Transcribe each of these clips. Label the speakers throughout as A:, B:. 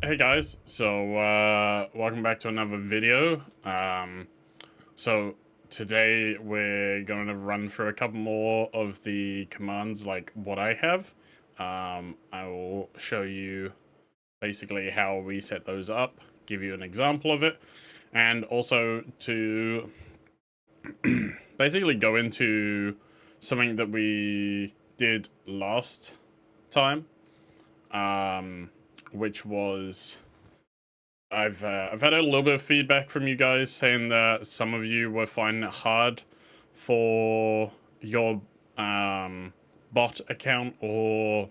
A: Hey guys, so welcome back to another video. So today we're going to run through a couple more of the commands like what I have. I will show you basically how we set those up, give you an example of it, and also to basically go into something that we did last time, which was I've had a little bit of feedback from you guys saying that some of you were finding it hard for your bot account or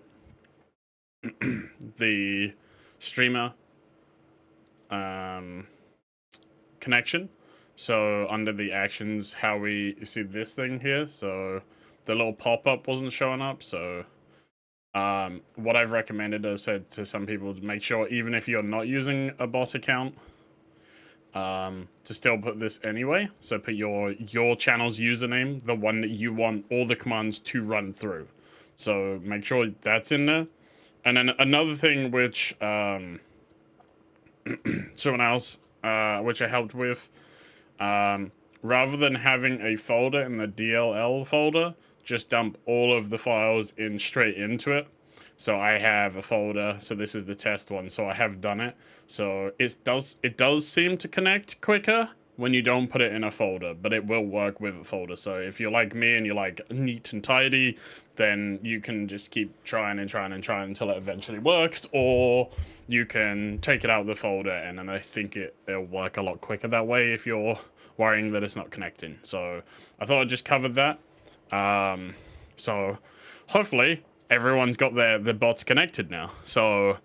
A: the streamer connection. So under the actions, how we see this thing here, so the little pop-up wasn't showing up. So what I've recommended, I've said to some people, to make sure even if you're not using a bot account, to still put this anyway. So put your channel's username, the one that you want all the commands to run through. So make sure that's in there. And then another thing which someone else which I helped with, rather than having a folder in the DLL folder, just dump all of the files in straight into it. So I have a folder, so this is the test one, so I have done it. So it does seem to connect quicker when you don't put it in a folder, but it will work with a folder. So if you're like me and you like neat and tidy, then you can just keep trying and trying and trying until it eventually works, or you can take it out of the folder, and then I think it'll work a lot quicker that way if you're worrying that it's not connecting. So I thought I'd just cover that. So hopefully everyone's got their bots connected now. So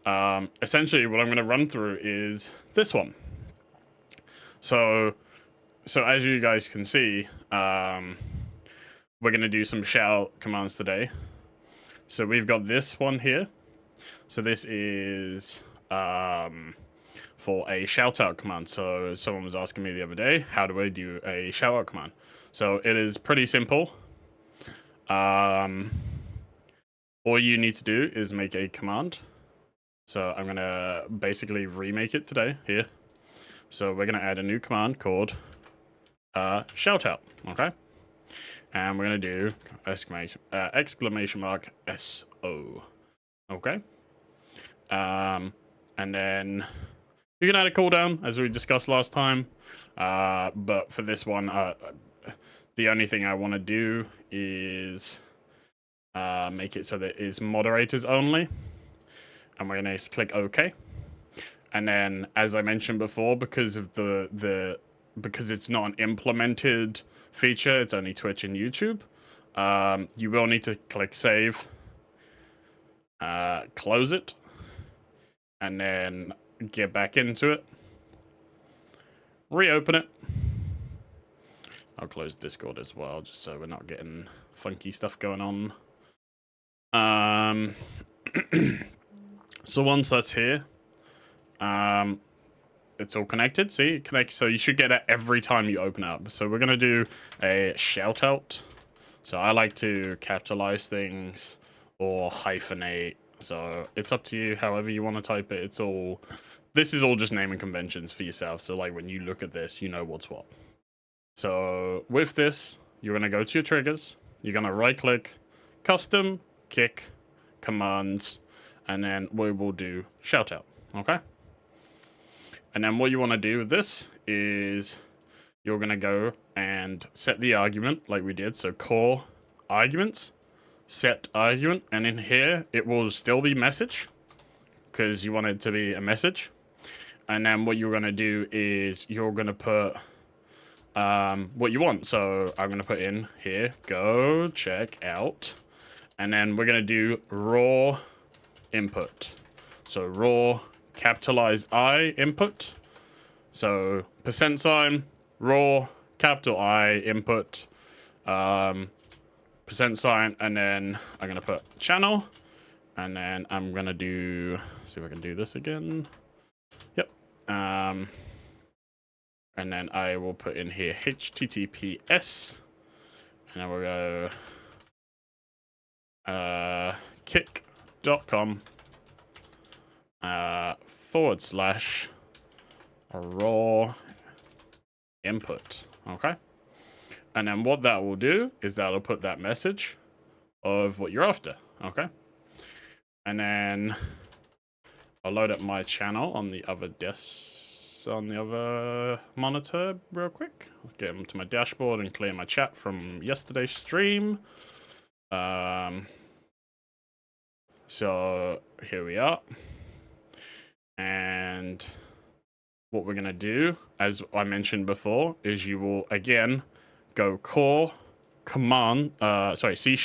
A: essentially what I'm going to run through is this one. So as you guys can see, we're going to do some shout commands today. So we've got this one here. So this is for a shout out command. So someone was asking me the other day, how do I do a shout out command? So it is pretty simple. All you need to do is make a command. So I'm gonna basically remake it today here. So we're gonna add a new command called shout out, okay? And we're gonna do exclamation mark SO, okay? And then you can add a cooldown as we discussed last time. But for this one, the only thing I want to do is make it so that it's moderators only. And we're going to click OK. And then, as I mentioned before, because of because it's not an implemented feature, it's only Twitch and YouTube, you will need to click save, close it, and then get back into it, reopen it. I'll close Discord as well, just so we're not getting funky stuff going on. So once that's here, it's all connected. See, it connects. So you should get it every time you open up. So we're gonna do a shout out. So I like to capitalize things or hyphenate. So it's up to you, however you want to type it. This is all just naming conventions for yourself. So like when you look at this, you know what's what. So with this, you're gonna go to your triggers. You're gonna right click, custom, kick, commands, and then we will do shout out, okay? And then what you want to do with this is you're going to go and set the argument like we did. So core arguments, set argument, and in here it will still be message because you want it to be a message. And then what you're going to do is you're going to put what you want. So I'm going to put in here, go check out, and then we're going to do raw input. So raw capitalize I input. So %, raw, capital I input, %, and then I'm gonna put channel, and then I'm gonna see if I can do this again. Yep. And then I will put in here HTTPS, and then we'll go kick.com / raw input. Okay. And then what that will do is that'll put that message of what you're after. Okay. And then I'll load up my channel on the other monitor real quick. I'll get into my dashboard and clear my chat from yesterday's stream. So here we are. And what we're gonna do, as I mentioned before, is you will again go core command, C#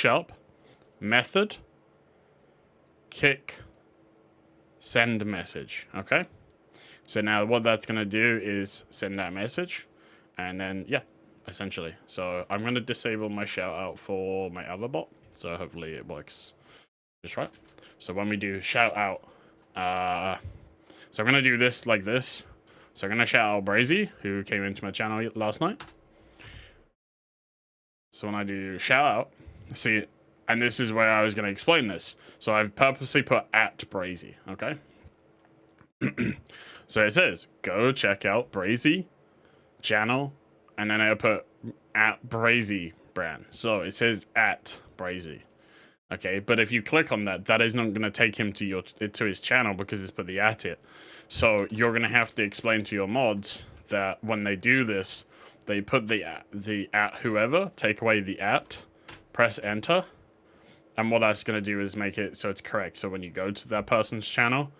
A: method kick send message. Okay. So now what that's going to do is send that message, and then, yeah, essentially. So I'm going to disable my shout out for my other bot, so hopefully it works just right. So when we do shout out, so I'm going to do this like this. So I'm going to shout out Brazy, who came into my channel last night. So when I do shout out, see, and this is where I was going to explain this. So I've purposely put at Brazy, okay? So it says, go check out Brazy channel, and then I put at Brazy brand. So it says at Brazy. Okay, but if you click on that, that is not going to take him to his channel because it's put the at it. So you're going to have to explain to your mods that when they do this, they put the at whoever, take away the at, press enter, and what that's going to do is make it so it's correct. So when you go to that person's channel,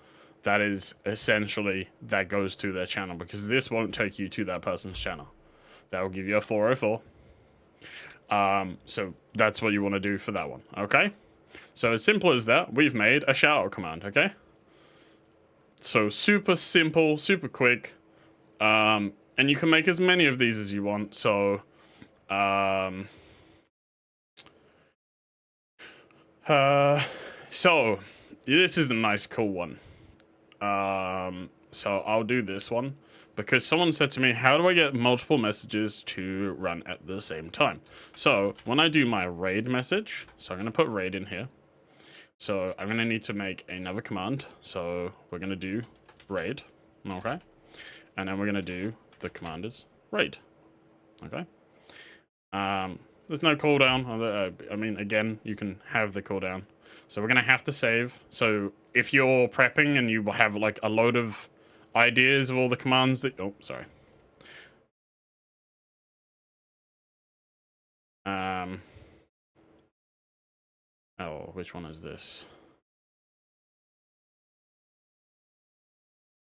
A: that is essentially, that goes to their channel, because this won't take you to that person's channel. That will give you a 404. So that's what you want to do for that one, okay? So as simple as that, we've made a shout out command, okay? So super simple, super quick. And you can make as many of these as you want. So, so this is a nice, cool one. So I'll do this one because someone said to me, how do I get multiple messages to run at the same time? So when I do my raid message, so I'm going to put raid in here. So I'm going to need to make another command. So we're going to do raid. Okay. And then we're going to do the command is raid. Okay. There's no cooldown. I mean, again, you can have the cooldown. So we're going to have to save. So if you're prepping and you have like a load of ideas of all the commands that... Oh, sorry. Oh, which one is this?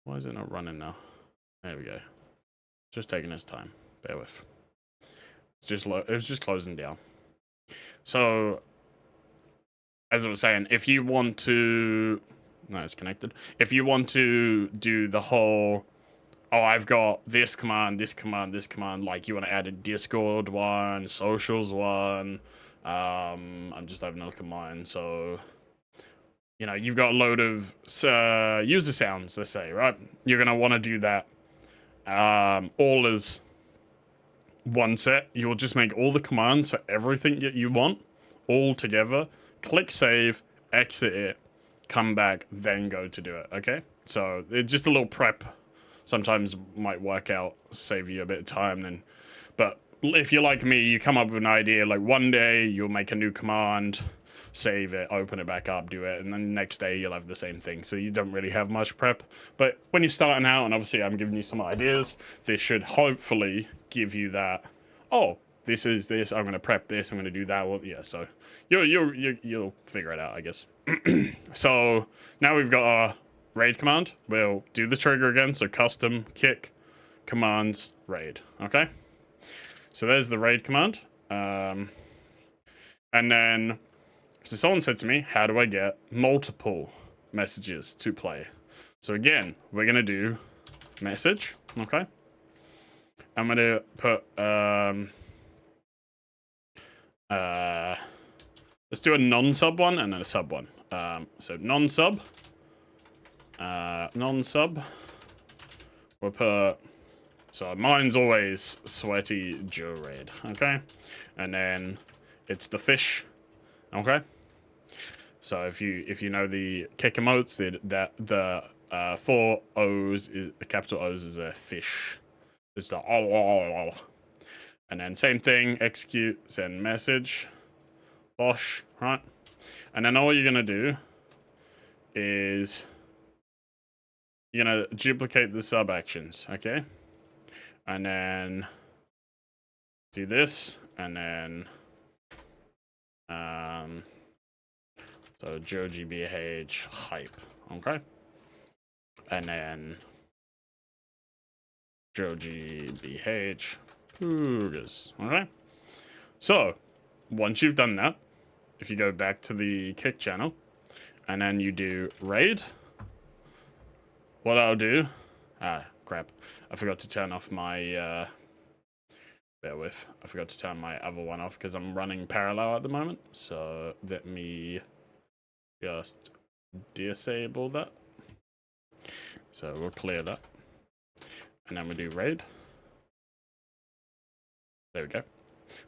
A: Why is it not running now? There we go. Just taking its time. Bear with. It was just closing down. So, as I was saying, if you want to... No, it's connected. If you want to do the whole... Oh, I've got this command, this command, this command. Like, you want to add a Discord one, socials one. I'm just having a look at mine. So, you know, you've got a load of user sounds, let's say, right? You're going to want to do that all as one set. You'll just make all the commands for everything that you want all together. Click save, exit it, come back, then go to do it, okay? So, it's just a little prep. Sometimes might work out, save you a bit of time then. But if you're like me, you come up with an idea, like one day you'll make a new command, save it, open it back up, do it, and then the next day you'll have the same thing. So you don't really have much prep. But when you're starting out, and obviously I'm giving you some ideas, this should hopefully give you that, oh, this is this, I'm going to prep this, I'm going to do that. Well, yeah, so you'll figure it out, I guess. So now we've got our raid command. We'll do the trigger again, so custom kick commands raid, okay? So there's the raid command. And then, so someone said to me, how do I get multiple messages to play? So again, we're going to do message, okay? I'm going to put, let's do a non-sub one and then a sub one. So non-sub, we'll put, so mine's always Sweaty Joe Raid, okay? And then it's the fish, okay? So if you know the kick emotes, the 4 O's is capital O's is a fish. It's the oh. And then same thing, execute, send message, bosh, right? And then all you're gonna do is you're gonna duplicate the sub actions, okay? And then do this, and then so JojiBH hype, okay? And then JojiBH Poogas, okay? So once you've done that, if you go back to the kick channel, and then you do raid, what I'll do, crap, I forgot to turn off my, bear with, I forgot to turn my other one off because I'm running parallel at the moment, so let me just disable that. So we'll clear that, and then we do raid. There we go.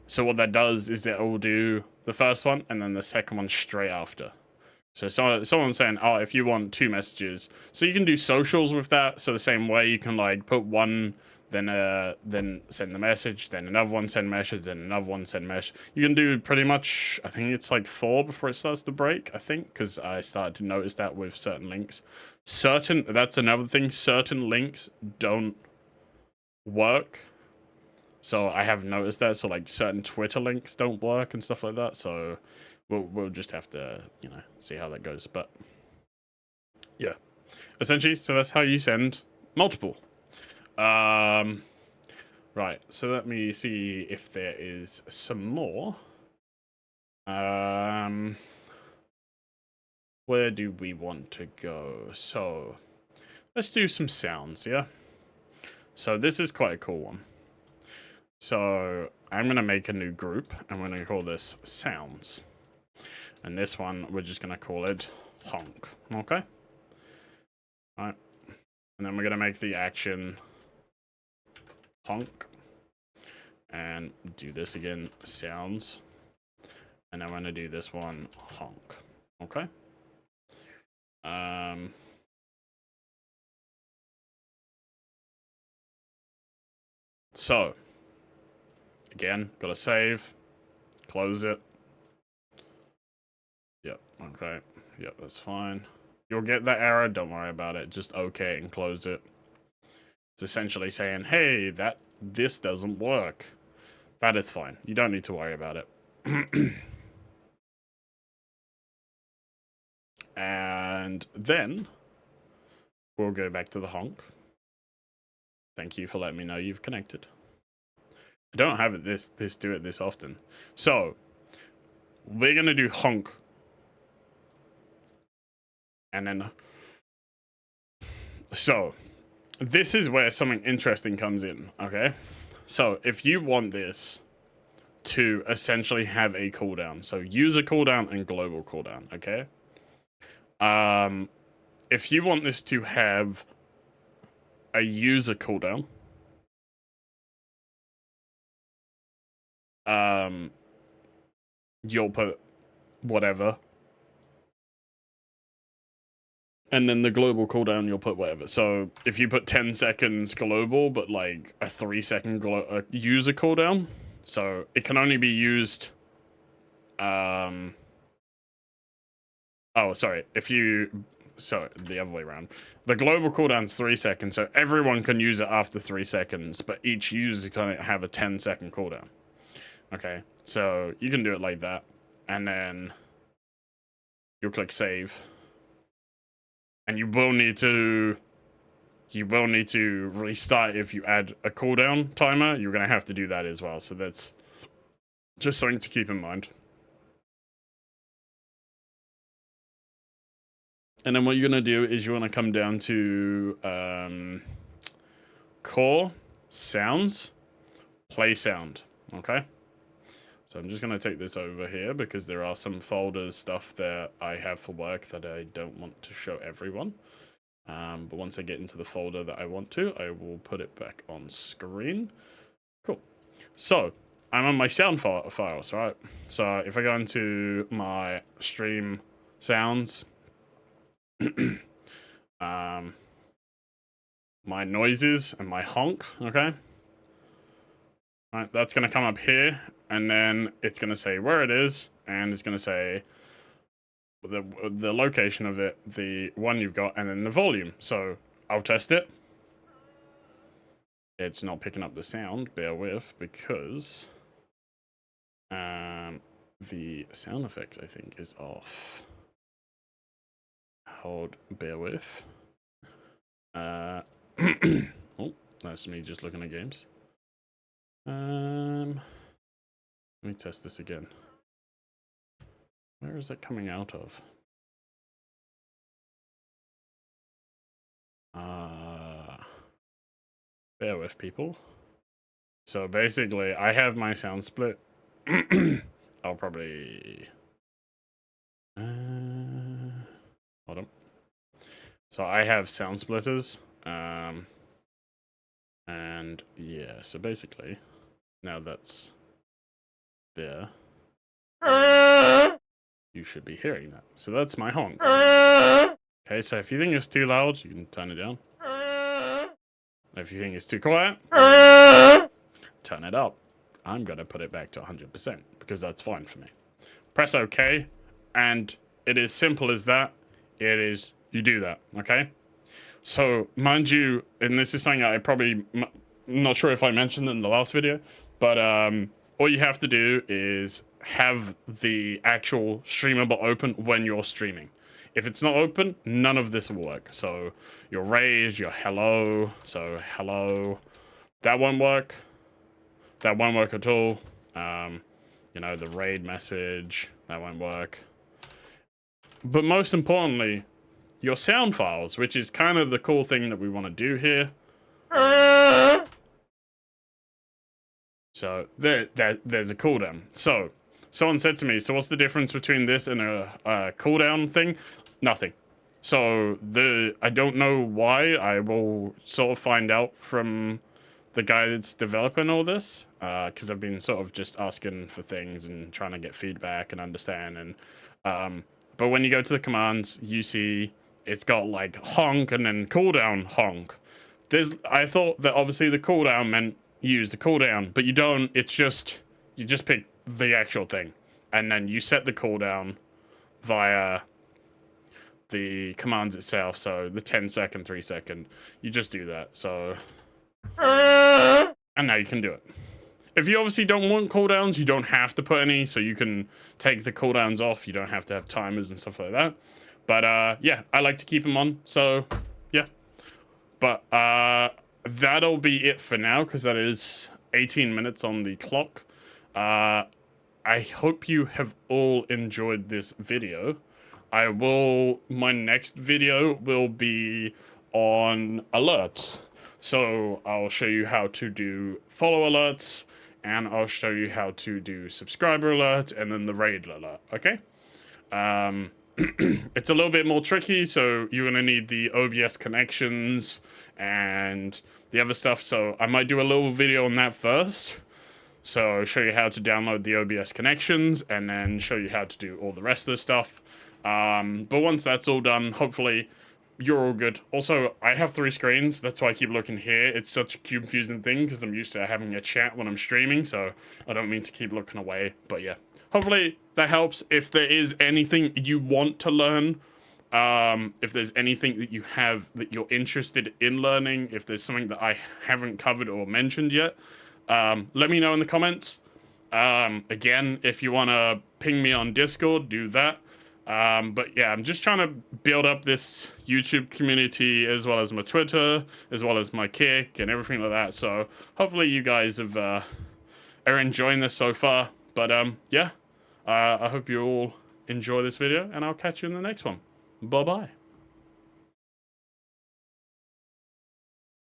A: So what that does is it will do the first one and then the second one straight after. So someone's saying, oh, if you want 2 messages, so you can do socials with that. So the same way you can like put one, then send the message, then another one send message, then another one send message. You can do pretty much, I think it's like 4 before it starts to break. I think because I started to notice that with certain links. That's another thing. Certain links don't work. So I have noticed that. So like certain Twitter links don't work and stuff like that. So we'll just have to, you know, see how that goes. But yeah, essentially, so that's how you send multiple. Right. So let me see if there is some more. Where do we want to go? So let's do some sounds. Yeah. So this is quite a cool one. So I'm going to make a new group, and we're going to call this sounds. And this one, we're just going to call it honk. Okay? All right. And then we're going to make the action honk. And do this again, sounds. And then we're going to do this one, honk. Okay? So, again, gotta save, close it. Yep, okay. Yep, that's fine. You'll get that error, don't worry about it. Just okay and close it. It's essentially saying, hey, this doesn't work. That is fine. You don't need to worry about it. And then we'll go back to the honk. Thank you for letting me know you've connected. I don't have it do it this often. So we're gonna do honk. And then so this is where something interesting comes in, okay? So if you want this to essentially have a cooldown, so user cooldown and global cooldown, okay? If you want this to have a user cooldown, you'll put whatever. And then the global cooldown, you'll put whatever. So if you put 10 seconds global, but like a 3-second user cooldown, so it can only be used. Oh, sorry. Sorry, the other way around. The global cooldown's 3 seconds, so everyone can use it after 3 seconds, but each user can have a 10-second cooldown. Okay, so you can do it like that, and then you'll click save. And you will need to restart if you add a cooldown timer. You're going to have to do that as well. So that's just something to keep in mind. And then what you're going to do is you want to come down to core, sounds, play sound. Okay? So I'm just going to take this over here because there are some folders stuff that I have for work that I don't want to show everyone. But once I get into the folder that I want to, I will put it back on screen. Cool. So I'm on my sound files, right? So if I go into my stream sounds. My noises and my honk, okay? Alright, that's gonna come up here, and then it's gonna say where it is, and it's gonna say the location of it, the one you've got, and then the volume. So I'll test it. It's not picking up the sound, bear with, because the sound effects, I think, is off. Bear with. Oh, that's me just looking at games. Let me test this again. Where is it coming out of? Bear with, people. So basically, I have my sound split. I'll probably... hold on. So I have sound splitters. And yeah, so basically, now that's there, you should be hearing that. So that's my honk. Okay, so if you think it's too loud, you can turn it down. If you think it's too quiet, turn it up. I'm gonna put it back to 100% because that's fine for me. Press OK, and it is simple as that. It is, you do that, okay? So, mind you, and this is something I probably, not sure if I mentioned in the last video, but all you have to do is have the actual streamable open when you're streaming. If it's not open, none of this will work. So, your raise, your hello, so hello, that won't work. That won't work at all. You know, the raid message, that won't work. But most importantly, your sound files, which is kind of the cool thing that we want to do here. So there's a cooldown. So someone said to me, so what's the difference between this and a cooldown thing? Nothing. So I don't know why. I will sort of find out from the guy that's developing all this, because I've been sort of just asking for things and trying to get feedback and understand. And but when you go to the commands, you see it's got like honk and then cooldown honk. I thought that obviously the cooldown meant use the cooldown, but you don't. It's just, you just pick the actual thing, and then you set the cooldown via the commands itself. So the 10-second, 3-second, you just do that. So, and now you can do it. If you obviously don't want cooldowns, you don't have to put any, so you can take the cooldowns off. You don't have to have timers and stuff like that. But yeah, I like to keep them on, so yeah. But that'll be it for now, because that is 18 minutes on the clock. I hope you have all enjoyed this video. My next video will be on alerts. So I'll show you how to do follow alerts, and I'll show you how to do subscriber alerts, and then the raid alert, okay? It's a little bit more tricky, so you're going to need the OBS connections and the other stuff, so I might do a little video on that first. So I'll show you how to download the OBS connections, and then show you how to do all the rest of the stuff. But once that's all done, hopefully you're all good. Also, I have 3 screens, that's why I keep looking here. It's such a confusing thing, because I'm used to having a chat when I'm streaming, so I don't mean to keep looking away, but yeah. Hopefully that helps. If there is anything you want to learn, if there's anything that you have that you're interested in learning, if there's something that I haven't covered or mentioned yet, let me know in the comments. Again, if you want to ping me on Discord, do that. But yeah, I'm just trying to build up this YouTube community, as well as my Twitter, as well as my Kick and everything like that. So hopefully you guys are enjoying this so far. But yeah, I hope you all enjoy this video, and I'll catch you in the next one. Bye-bye.